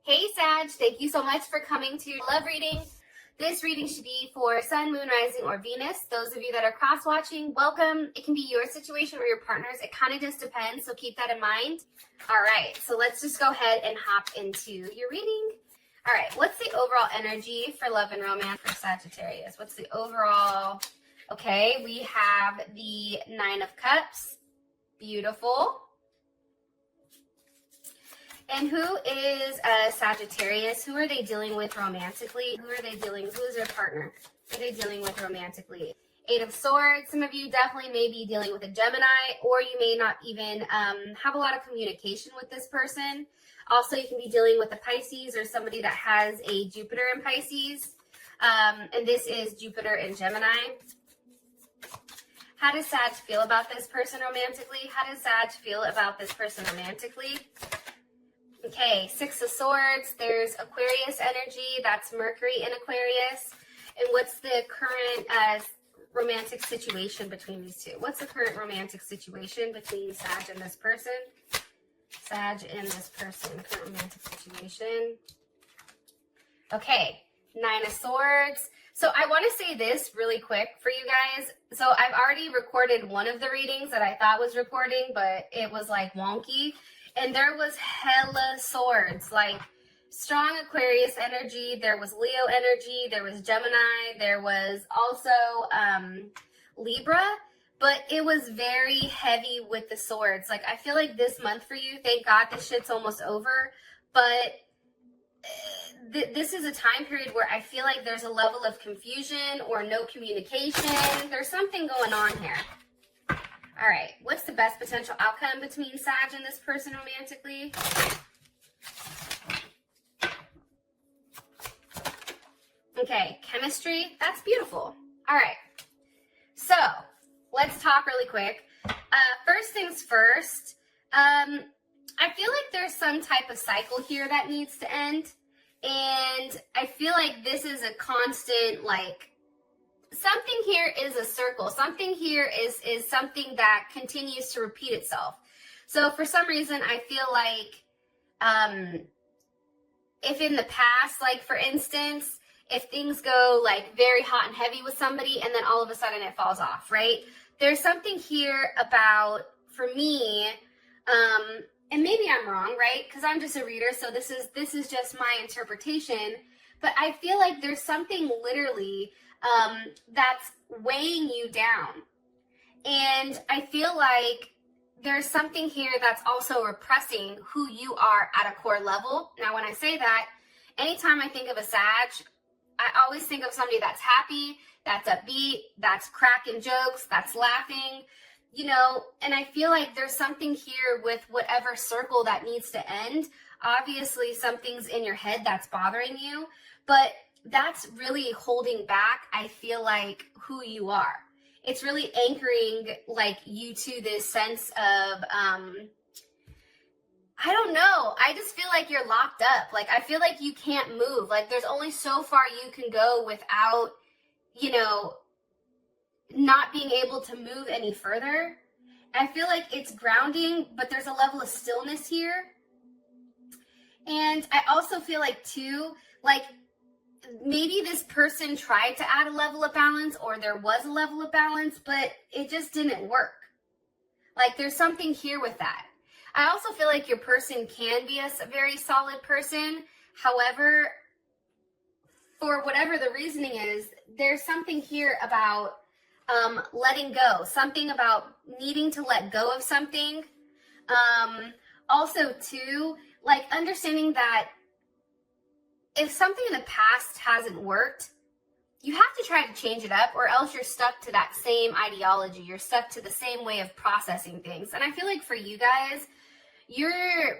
Hey Sag, thank you so much for coming to your love reading. This reading should be for Sun, Moon, Rising, or Venus. Those of you that are cross-watching, welcome. It can be your situation or your partner's. It kind of just depends, so keep that in mind. All right, so let's just go ahead and hop into your reading. All right, what's the overall energy for love and romance for Sagittarius? What's the overall? Okay, we have the Nine of Cups. Beautiful. And who is a Sagittarius? Who are they dealing with romantically? Who is their partner? Who are they dealing with romantically? Eight of Swords. Some of you definitely may be dealing with a Gemini, or you may not even have a lot of communication with this person. Also, you can be dealing with a Pisces or somebody that has a Jupiter in Pisces. And this is Jupiter in Gemini. How does Sag feel about this person romantically? How does Sag feel about this person romantically? Okay, Six of Swords, there's Aquarius energy, that's Mercury in Aquarius. And what's the current romantic situation between these two? What's the current romantic situation between Sag and this person? Sag and this person, current romantic situation. Okay, Nine of Swords. So I want to say this really quick for you guys. So I've already recorded one of the readings that I thought was recording, but it was like wonky. And there was hella swords, like strong Aquarius energy. There was Leo energy. There was Gemini. There was also Libra. But it was very heavy with the swords. Like, I feel like this month for you, thank God this shit's almost over. But this is a time period where I feel like there's a level of confusion or no communication. There's something going on here. All right, what's the best potential outcome between Sag and this person romantically? Okay, chemistry, that's beautiful. All right, so let's talk really quick. First things first, I feel like there's some type of cycle here that needs to end. And I feel like this is a constant, like, something here is a circle. Something here is something that continues to repeat itself. So for some reason, I feel like if in the past, like for instance, if things go like very hot and heavy with somebody and then all of a sudden it falls off, right? There's something here about, for me, and maybe I'm wrong, right? Because I'm just a reader, so this is just my interpretation. But I feel like there's something literally that's weighing you down. And I feel like there's something here that's also repressing who you are at a core level. Now, when I say that, anytime I think of a Sag, I always think of somebody that's happy, that's upbeat, that's cracking jokes, that's laughing, you know, and I feel like there's something here with whatever circle that needs to end. Obviously, something's in your head that's bothering you, but that's really holding back, I feel like, who you are. It's really anchoring, like, you to this sense of, I don't know. I just feel like you're locked up. Like, I feel like you can't move. Like, there's only so far you can go without, you know, not being able to move any further. I feel like it's grounding, but there's a level of stillness here. And I also feel like, too, like, maybe this person tried to add a level of balance, or there was a level of balance, but it just didn't work. Like, there's something here with that. I also feel like your person can be a very solid person. However, for whatever the reasoning is, there's something here about letting go, something about needing to let go of something. Also, too, like, understanding that if something in the past hasn't worked, you have to try to change it up, or else you're stuck to that same ideology. You're stuck to the same way of processing things. And I feel like for you guys, you're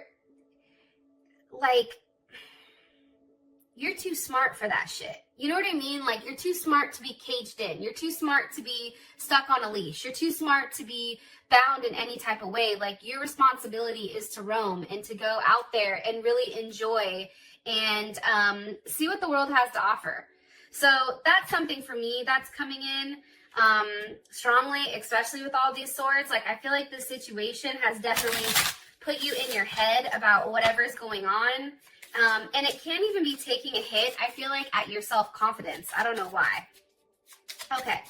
too smart for that shit. You know what I mean? Like, you're too smart to be caged in. You're too smart to be stuck on a leash. You're too smart to be bound in any type of way. Like, your responsibility is to roam and to go out there and really enjoy and see what the world has to offer. So that's something for me that's coming in strongly, especially with all these swords. Like, I feel like this situation has definitely put you in your head about whatever's going on. And it can't even be taking a hit, I feel like, at your self-confidence. I don't know why. Okay.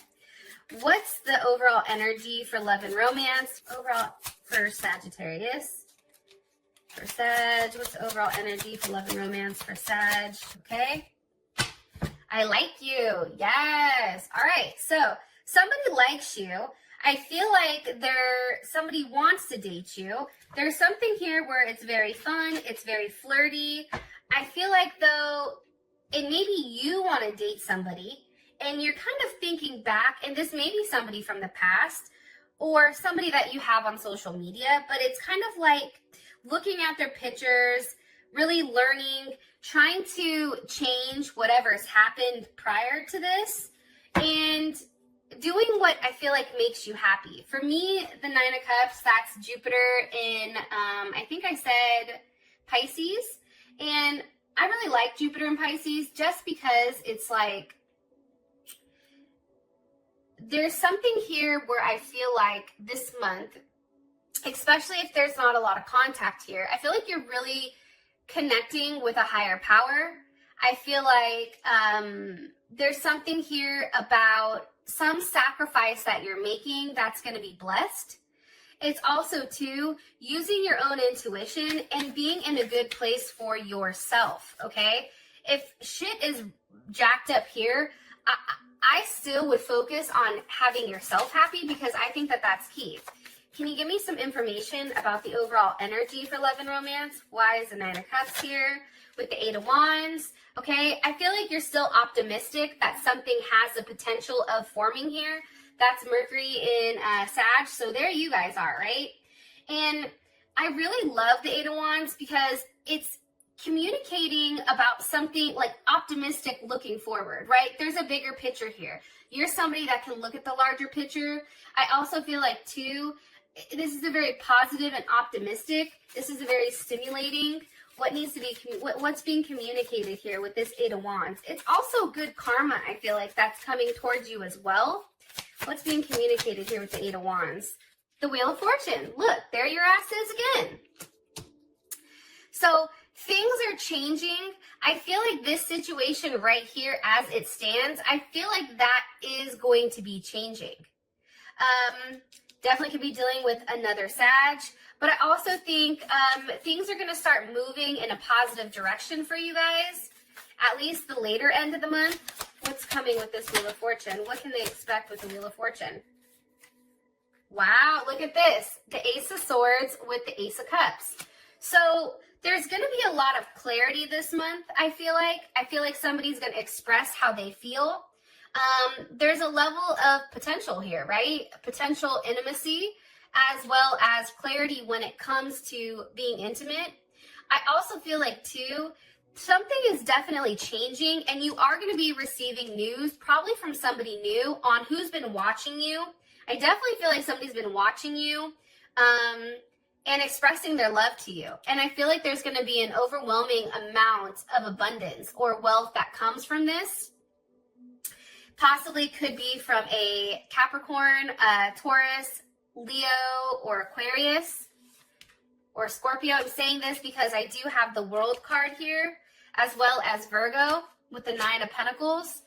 What's the overall energy for love and romance? Overall for Sagittarius. For Sag, what's the overall energy for love and romance for Sag? Okay. I like you. Yes. All right. So somebody likes you. I feel like somebody wants to date you. There's something here where it's very fun. It's very flirty. I feel like, though, and maybe you want to date somebody and you're kind of thinking back, and this may be somebody from the past or somebody that you have on social media, but it's kind of like looking at their pictures, really learning, trying to change whatever's happened prior to this, and doing what I feel like makes you happy. For me, the Nine of Cups, that's Jupiter in, I think I said Pisces. And I really like Jupiter in Pisces just because it's like, there's something here where I feel like this month, especially if there's not a lot of contact here, I feel like you're really connecting with a higher power. I feel like there's something here about some sacrifice that you're making that's going to be blessed. It's also, too, using your own intuition and being in a good place for yourself, okay? If shit is jacked up here, I still would focus on having yourself happy because I think that that's key. Can you give me some information about the overall energy for love and romance? Why is the Nine of Cups here with the Eight of Wands? Okay, I feel like you're still optimistic that something has the potential of forming here. That's Mercury in Sag, so there you guys are, right? And I really love the Eight of Wands because it's communicating about something like optimistic looking forward, right? There's a bigger picture here. You're somebody that can look at the larger picture. I also feel like, too, this is a very positive and optimistic. This is a very stimulating. What needs to be, what's being communicated here with this Eight of Wands? It's also good karma, I feel like, that's coming towards you as well. What's being communicated here with the Eight of Wands? The Wheel of Fortune. Look, there your ass is again. So things are changing. I feel like this situation right here as it stands, I feel like that is going to be changing. Definitely could be dealing with another Sag, but I also think things are going to start moving in a positive direction for you guys, at least the later end of the month. What's coming with this Wheel of Fortune? What can they expect with the Wheel of Fortune? Wow, look at this. The Ace of Swords with the Ace of Cups. So there's going to be a lot of clarity this month, I feel like. I feel like somebody's going to express how they feel. There's a level of potential here, right? Potential intimacy as well as clarity when it comes to being intimate. I also feel like, too, something is definitely changing and you are going to be receiving news probably from somebody new on who's been watching you. I definitely feel like somebody's been watching you and expressing their love to you. And I feel like there's going to be an overwhelming amount of abundance or wealth that comes from this. Possibly could be from a Capricorn, Taurus, Leo, or Aquarius, or Scorpio. I'm saying this because I do have the World card here, as well as Virgo with the Nine of Pentacles.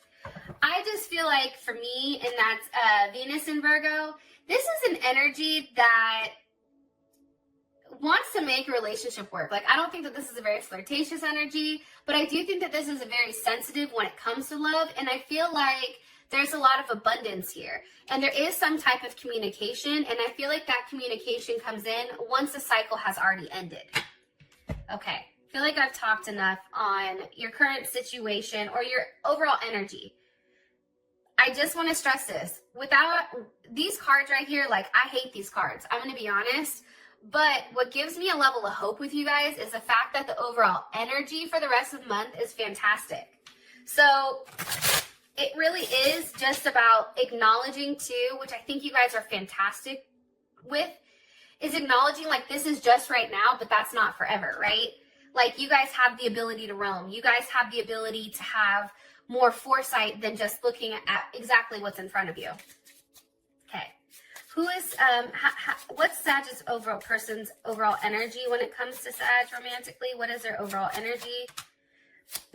I just feel like for me, and that's Venus in Virgo, this is an energy that wants to make a relationship work. Like, I don't think that this is a very flirtatious energy, but I do think that this is a very sensitive when it comes to love, and I feel like there's a lot of abundance here, and there is some type of communication, and I feel like that communication comes in once the cycle has already ended. Okay, I feel like I've talked enough on your current situation or your overall energy. I just want to stress this. Without these cards right here, like, I hate these cards. I'm going to be honest. But what gives me a level of hope with you guys is the fact that the overall energy for the rest of the month is fantastic. So it really is just about acknowledging too, which I think you guys are fantastic with, is acknowledging like this is just right now, but that's not forever, right? Like, you guys have the ability to roam. You guys have the ability to have more foresight than just looking at exactly what's in front of you. Okay. Who is, what's Sag's overall person's overall energy when it comes to Sag romantically? What is their overall energy?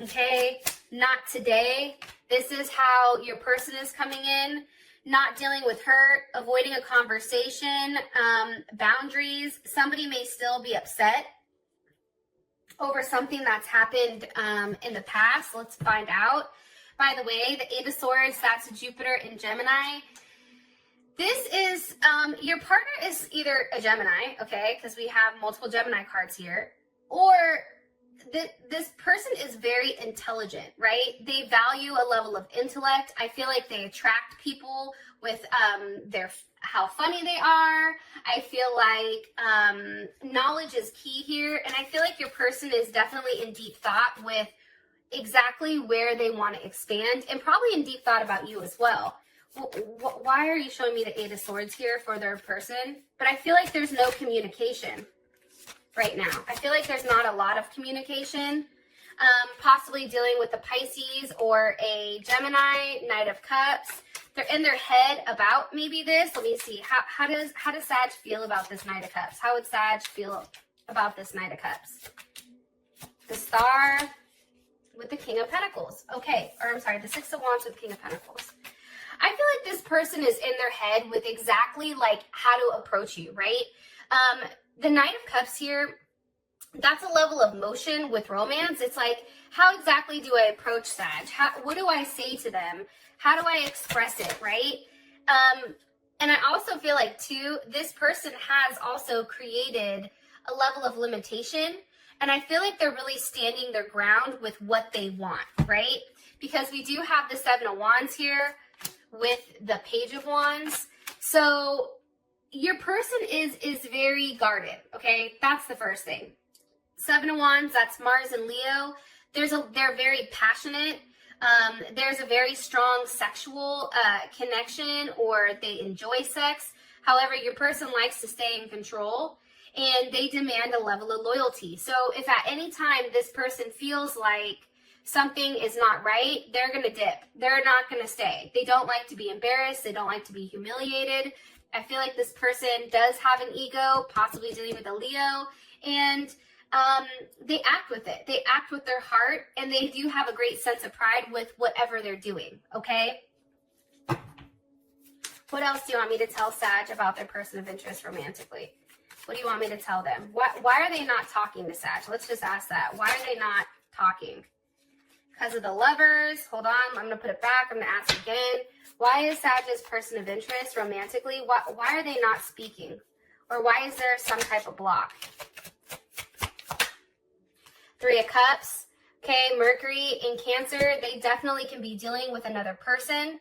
Okay, not today. This is how your person is coming in. Not dealing with hurt, avoiding a conversation, boundaries. Somebody may still be upset over something that's happened in the past. Let's find out. By the way, the Eight of Swords, that's Jupiter in Gemini. This is, your partner is either a Gemini, okay, because we have multiple Gemini cards here, or this person is very intelligent, right? They value a level of intellect. I feel like they attract people with how funny they are. I feel like knowledge is key here, and I feel like your person is definitely in deep thought with exactly where they want to expand, and probably in deep thought about you as well. Why are you showing me the Eight of Swords here for their person? But I feel like there's no communication right now. I feel like there's not a lot of communication. Possibly dealing with the Pisces or a Gemini, Knight of Cups. They're in their head about maybe this. Let me see. How does Sag feel about this Knight of Cups? How would Sag feel about this Knight of Cups? The Star with the King of Pentacles. Okay, or I'm sorry, the Six of Wands with the King of Pentacles. I feel like this person is in their head with exactly like how to approach you, right? The Knight of Cups here, that's a level of motion with romance. It's like, how exactly do I approach Sag? What do I say to them? How do I express it, right? And I also feel like, too, this person has also created a level of limitation. And I feel like they're really standing their ground with what they want, right? Because we do have the Seven of Wands here with the Page of Wands. So your person is very guarded, okay? That's the first thing. Seven of Wands, that's Mars and Leo. They're very passionate. There's a very strong sexual connection, or they enjoy sex. However, your person likes to stay in control, and they demand a level of loyalty. So if at any time this person feels like something is not right, they're going to dip. They're not going to stay. They don't like to be embarrassed. They don't like to be humiliated. I feel like this person does have an ego, possibly dealing with a Leo, and they act with it. They act with their heart, and they do have a great sense of pride with whatever they're doing, okay? What else do you want me to tell Sag about their person of interest romantically? What do you want me to tell them? Why are they not talking to Sag? Let's just ask that. Why are they not talking? Because of the Lovers. Hold on. I'm going to put it back. I'm going to ask again. Why is Sag's person of interest romantically? Why are they not speaking? Or why is there some type of block? Three of Cups. Okay, Mercury in Cancer. They definitely can be dealing with another person.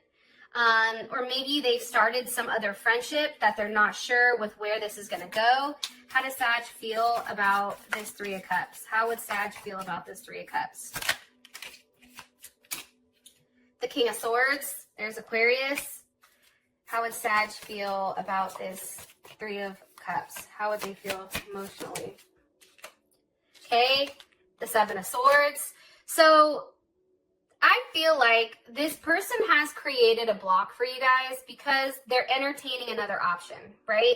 Or maybe they've started some other friendship that they're not sure with where this is going to go. How does Sag feel about this Three of Cups? How would Sag feel about this Three of Cups? The King of Swords. There's Aquarius. How would Sag feel about this Three of Cups? How would they feel emotionally? Okay, the Seven of Swords. So I feel like this person has created a block for you guys because they're entertaining another option, right?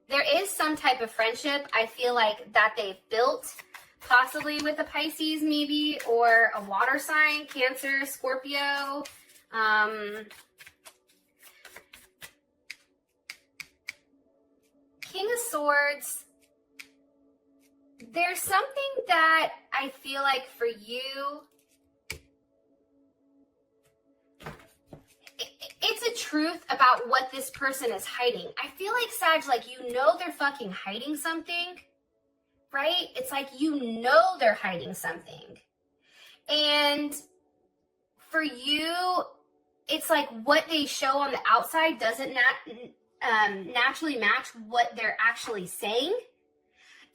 There is some type of friendship, I feel like, that they've built, possibly with a Pisces maybe, or a water sign, Cancer, Scorpio. King of Swords. There's something that I feel like for you, it's a truth about what this person is hiding. I feel like, Sag, like, you know they're fucking hiding something, right? It's like you know they're hiding something. And for you, it's like what they show on the outside doesn't naturally match what they're actually saying.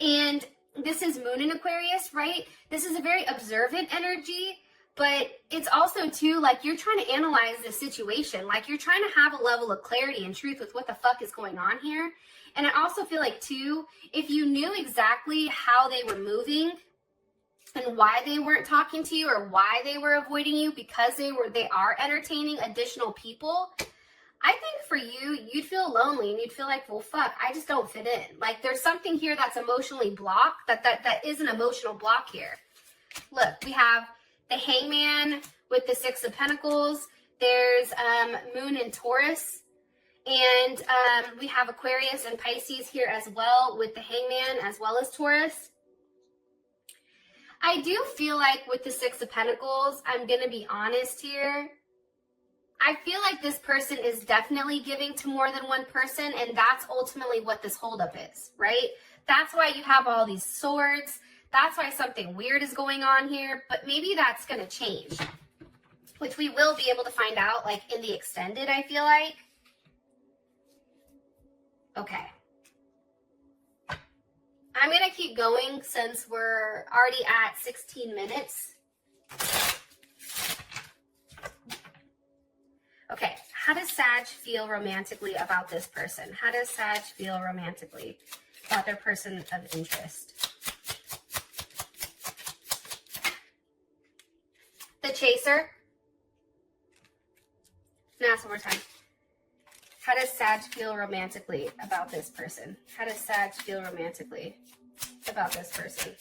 And this is Moon in Aquarius, right? This is a very observant energy, but it's also, too, like, you're trying to analyze the situation. Like, you're trying to have a level of clarity and truth with what the fuck is going on here. And I also feel like, too, if you knew exactly how they were moving and why they weren't talking to you or why they were avoiding you because they are entertaining additional people, I think for you, you'd feel lonely and you'd feel like, well, fuck, I just don't fit in. Like there's something here that's emotionally blocked, that is an emotional block here. Look, we have the Hangman with the Six of Pentacles. There's Moon in Taurus. And we have Aquarius and Pisces here as well with the Hangman as well as Taurus. I do feel like with the Six of Pentacles, I'm going to be honest here. I feel like this person is definitely giving to more than one person, and that's ultimately what this holdup is, right? That's why you have all these swords. That's why something weird is going on here, but maybe that's going to change, which we will be able to find out like in the extended, I feel like. Okay. I'm going to keep going since we're already at 16 minutes. Okay, how does Sag feel romantically about this person? How does Sag feel romantically about their person of interest? The Chaser. Now, one more time. How does Sag feel romantically about this person? How does Sag feel romantically about this person?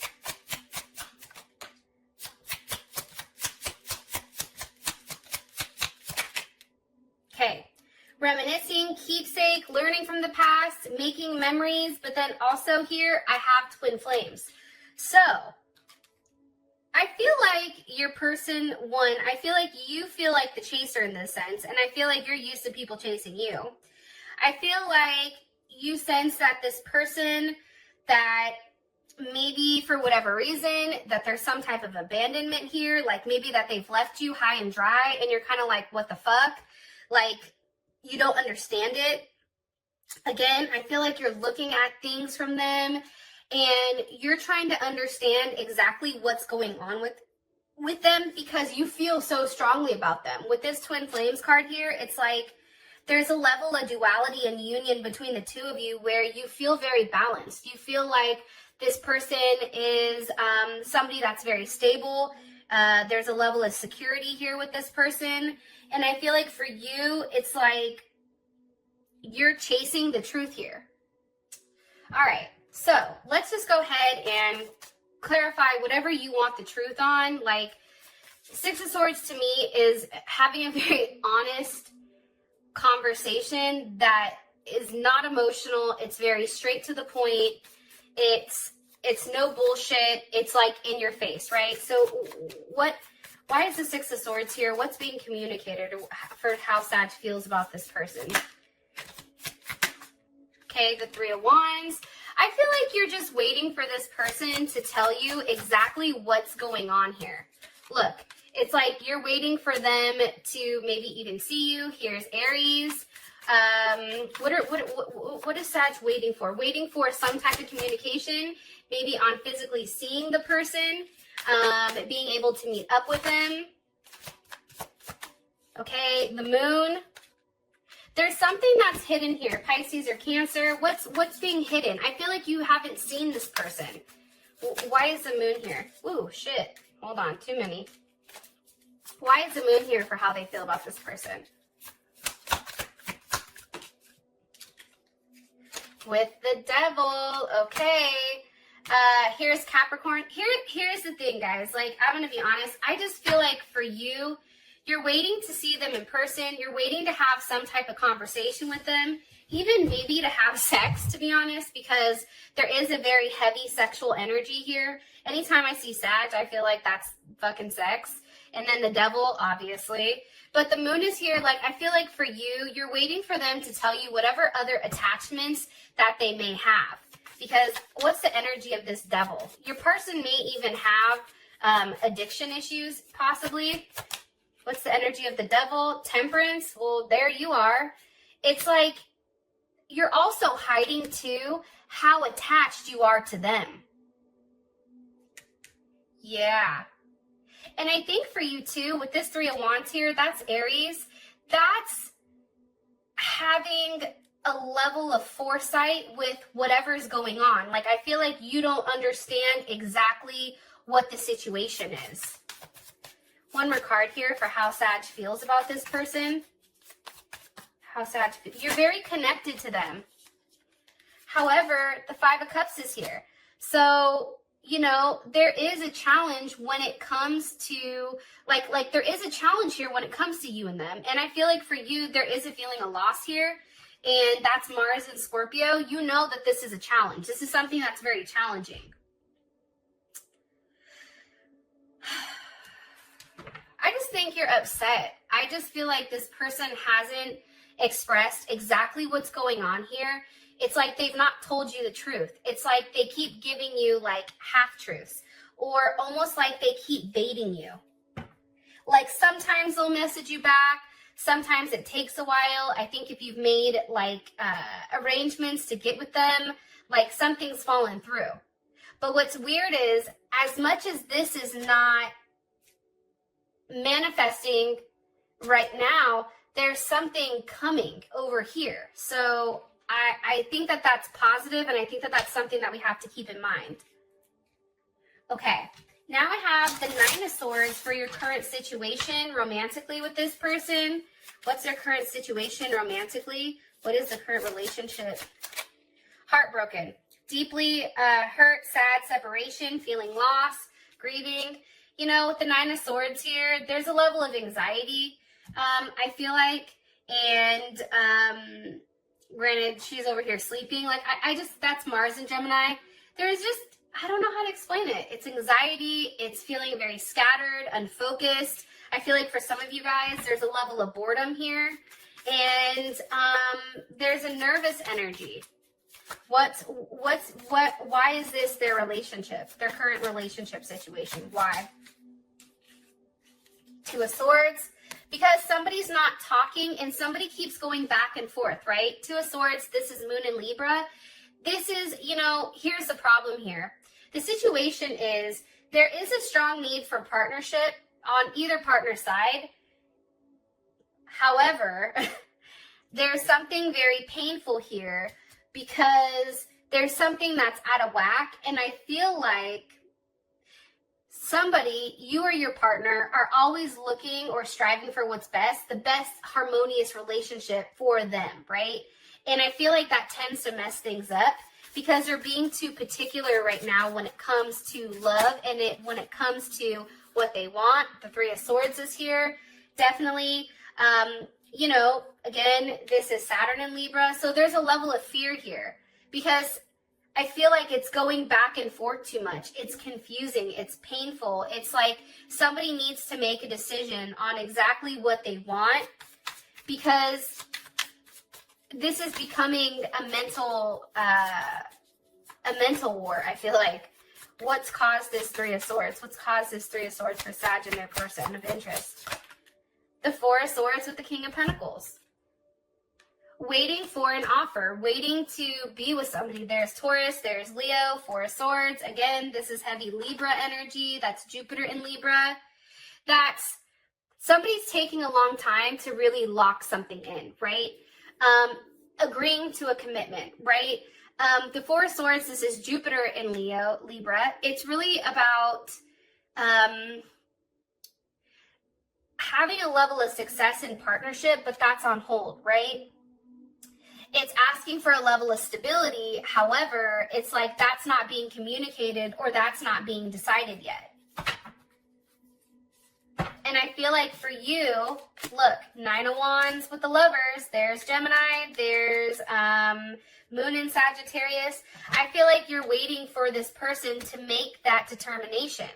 Okay, reminiscing, keepsake, learning from the past, making memories, but then also here I have twin flames. So I feel like your person, one, I feel like you feel like the chaser in this sense, and I feel like you're used to people chasing you. I feel like you sense that this person, that maybe for whatever reason, that there's some type of abandonment here, like maybe that they've left you high and dry, and you're kind of like, what the fuck? Like, you don't understand it. Again, I feel like you're looking at things from them, and you're trying to understand exactly what's going on with them because you feel so strongly about them. With this Twin Flames card here, it's like there's a level of duality and union between the two of you where you feel very balanced. You feel like this person is somebody that's very stable. There's a level of security here with this person. And I feel like for you, it's like you're chasing the truth here. All right. So let's just go ahead and clarify whatever you want the truth on. Like, Six of Swords to me is having a very honest conversation that is not emotional. It's very straight to the point. It's no bullshit. It's like in your face, right? So why is the Six of Swords here? What's being communicated for how Sag feels about this person? Okay, the Three of Wands. I feel like you're just waiting for this person to tell you exactly what's going on here. Look, it's like you're waiting for them to maybe even see you. Here's Aries. What is Sag waiting for? Waiting for some type of communication, maybe on physically seeing the person, being able to meet up with them. Okay, the Moon. There's something that's hidden here, Pisces or Cancer. What's being hidden? I feel like you haven't seen this person. Why is the Moon here? Ooh, shit. Hold on, too many. Why is the Moon here for how they feel about this person? With the Devil, okay. Here's Capricorn. Here's the thing, guys. Like, I'm going to be honest. I just feel like for you, you're waiting to see them in person. You're waiting to have some type of conversation with them, even maybe to have sex, to be honest, because there is a very heavy sexual energy here. Anytime I see Sag, I feel like that's fucking sex. And then the Devil, obviously. But the Moon is here. Like, I feel like for you, you're waiting for them to tell you whatever other attachments that they may have. Because what's the energy of this Devil? Your person may even have addiction issues, possibly. What's the energy of the Devil? Temperance. Well, there you are. It's like you're also hiding too how attached you are to them. Yeah. And I think for you too, with this Three of Wands here, that's Aries. That's having a level of foresight with whatever's going on. Like, I feel like you don't understand exactly what the situation is. One more card here for how Sag feels about this person. how sad. You're very connected to them. However, the Five of Cups is here. So, you know, there is a challenge when it comes to, like there is a challenge here when it comes to you and them. And I feel like for you, there is a feeling of loss here. And that's Mars and Scorpio. You know that this is a challenge. This is something that's very challenging. I just think you're upset. I just feel like this person hasn't expressed exactly what's going on here. It's like they've not told you the truth. It's like they keep giving you like half-truths, or almost like they keep baiting you. Like sometimes they'll message you back. Sometimes it takes a while. I think if you've made like arrangements to get with them, like something's fallen through. But what's weird is, as much as this is not manifesting right now, there's something coming over here. So I think that that's positive, and I think that that's something that we have to keep in mind. Okay, now I have the Nine of Swords for your current situation romantically with this person. What's their current situation romantically? What is the current relationship? Heartbroken. Deeply hurt, sad, separation, feeling loss, grieving. You know, with the Nine of Swords here, there's a level of anxiety, I feel like, and granted, she's over here sleeping. Like, I just, that's Mars and Gemini. There's just, I don't know how to explain it. It's anxiety. It's feeling very scattered, unfocused. I feel like for some of you guys, there's a level of boredom here. And there's a nervous energy. Why is this their relationship, their current relationship situation? Why? Two of Swords. Because somebody's not talking and somebody keeps going back and forth, right? Two of Swords, this is Moon in Libra. This is, you know, here's the problem here. The situation is there is a strong need for partnership on either partner side. However, there's something very painful here because there's something that's out of whack. And I feel like somebody, you or your partner, are always looking or striving for what's best, the best harmonious relationship for them, right? And I feel like that tends to mess things up because they're being too particular right now when it comes to love and when it comes to what they want. The Three of Swords is here, definitely. You know, again, this is Saturn in Libra, so there's a level of fear here because I feel like it's going back and forth too much. It's confusing. It's painful. It's like somebody needs to make a decision on exactly what they want because this is becoming a mental war, I feel like. What's caused this Three of Swords? What's caused this Three of Swords for Sag and their person of interest? The Four of Swords with the King of Pentacles. Waiting for an offer, waiting to be with somebody. There's Taurus, there's Leo, Four of Swords. Again, this is heavy Libra energy. That's Jupiter in Libra. That's somebody's taking a long time to really lock something in, right? Agreeing to a commitment, right? The Four of Swords, this is Jupiter in Libra. It's really about having a level of success in partnership, but that's on hold, right? It's asking for a level of stability. However, it's like that's not being communicated or that's not being decided yet. And I feel like for you, look, Nine of Wands with the Lovers. There's Gemini. There's Moon in Sagittarius. I feel like you're waiting for this person to make that determination,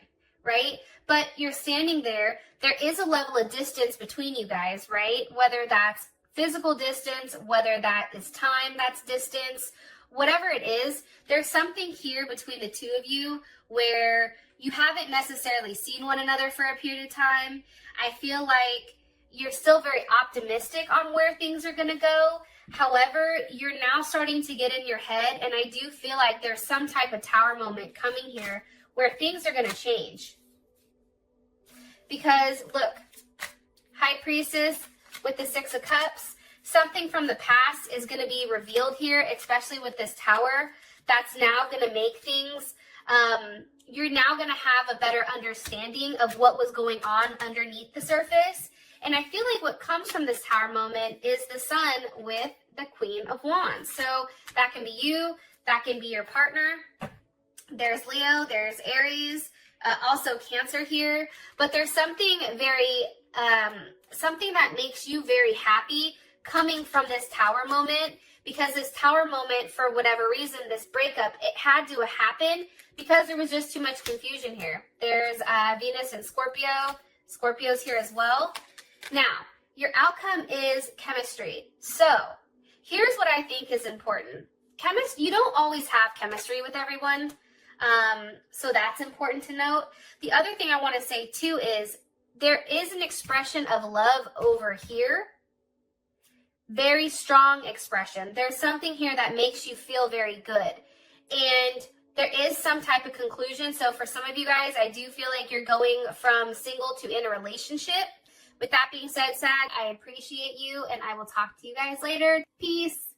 right? But you're standing there. There is a level of distance between you guys, right? Whether that's physical distance, whether that is time that's distance, whatever it is, there's something here between the two of you where you haven't necessarily seen one another for a period of time. I feel like you're still very optimistic on where things are going to go. However, you're now starting to get in your head, and I do feel like there's some type of tower moment coming here where things are going to change. Because, look, High Priestess with the Six of Cups, something from the past is going to be revealed here, especially with this tower. That's now going to make things, you're now going to have a better understanding of what was going on underneath the surface. And I feel like what comes from this Tower moment is the Sun with the Queen of Wands. So that can be you, that can be your partner. There's Leo, there's Aries, also Cancer here. But there's something very, something that makes you very happy coming from this Tower moment, because this Tower moment, for whatever reason, this breakup, it had to happen because there was just too much confusion here. There's Venus and Scorpio. Scorpio's here as well. Now, your outcome is chemistry. So here's what I think is important. You don't always have chemistry with everyone. So that's important to note. The other thing I want to say too is there is an expression of love over here. Very strong expression. There's something here that makes you feel very good. And there is some type of conclusion. So for some of you guys, I do feel like you're going from single to in a relationship. With that being said, Sag, I appreciate you, and I will talk to you guys later. Peace.